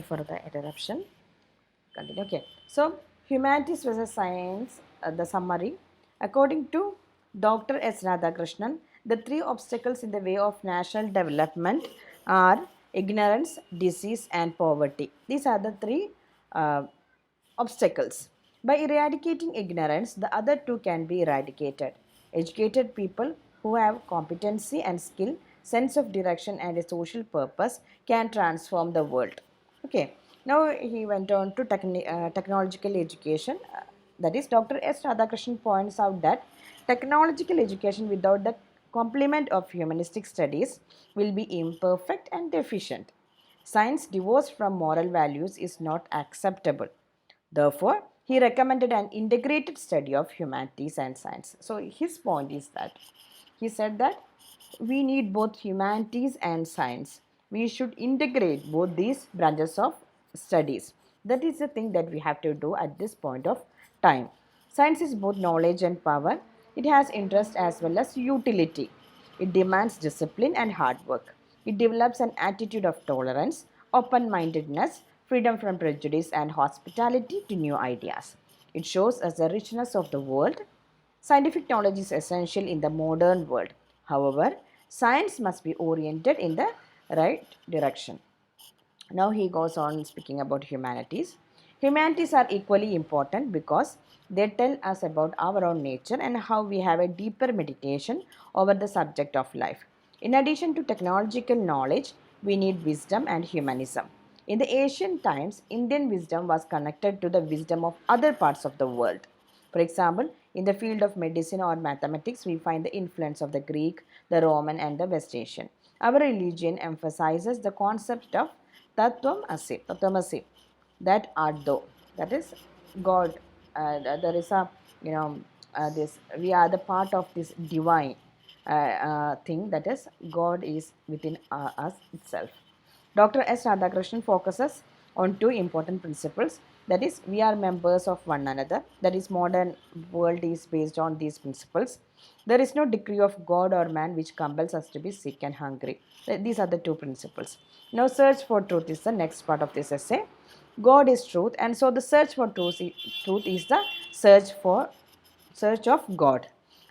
for the interruption. Continue. Okay. So, humanities versus science, the summary. According to Dr. S. Radhakrishnan, the three obstacles in the way of national development are ignorance, disease, and poverty. These are the three uh, obstacles. By eradicating ignorance, the other two can be eradicated. Educated people who have competency and skill, sense of direction, and a social purpose can transform the world. Okay. Now he went on to technological education. That is, Dr. S. Radhakrishnan points out that technological education without the complement of humanistic studies will be imperfect and deficient. Science divorced from moral values is not acceptable. Therefore, he recommended an integrated study of humanities and science. So, his point is that he said that we need both humanities and science. We should integrate both these branches of studies. That is the thing that we have to do at this point of time. Science is both knowledge and power. It has interest as well as utility. It demands discipline and hard work. It develops an attitude of tolerance, open mindedness, freedom from prejudice, and hospitality to new ideas. It shows us the richness of the world. Scientific knowledge is essential in the modern world. However, science must be oriented in the right direction. Now he goes on speaking about humanities. Humanities are equally important because they tell us about our own nature and how we have a deeper meditation over the subject of life. In addition to technological knowledge, we need wisdom and humanism. In the ancient times, Indian wisdom was connected to the wisdom of other parts of the world. For example, in the field of medicine or mathematics, we find the influence of the Greek, the Roman, and the West Asian. Our religion emphasizes the concept of Tattvam Asi, that art thou, that is God. There is a, you know, this, we are the part of this divine thing, that is God is within us itself. Dr. S. Radhakrishnan focuses on two important principles, that is, we are members of one another. That is, modern world is based on these principles. There is no decree of God or man which compels us to be sick and hungry. These are the two principles. Now, search for truth is the next part of this essay. God is truth, and so the search for truth is the search of God.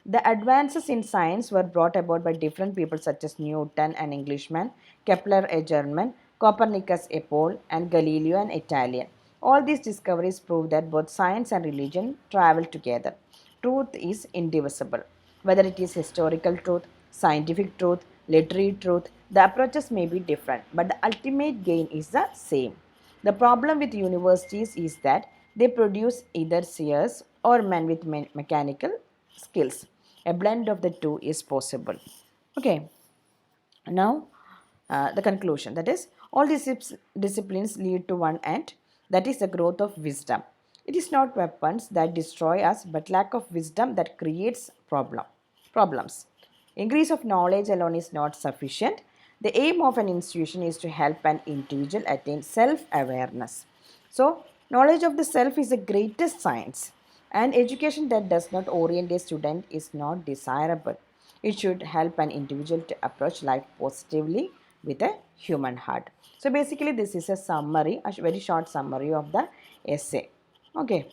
The advances in science were brought about by different people such as Newton, an Englishman, Kepler, a German, Copernicus, a Pole, and Galileo, an Italian. All these discoveries prove that both science and religion travel together. Truth is indivisible. Whether it is historical truth, scientific truth, literary truth, the approaches may be different, but the ultimate gain is the same. The problem with universities is that they produce either seers or men with mechanical skills. A blend of the two is possible. Okay, now the conclusion, that is, all these disciplines lead to one end, that is the growth of wisdom. It is not weapons that destroy us, but lack of wisdom that creates problems. Increase of knowledge alone is not sufficient. The aim of an institution is to help an individual attain self awareness. So, knowledge of the self is the greatest science, and education that does not orient a student is not desirable. It should help an individual to approach life positively with a human heart. So, basically, this is a summary, a very short summary of the essay. Okay.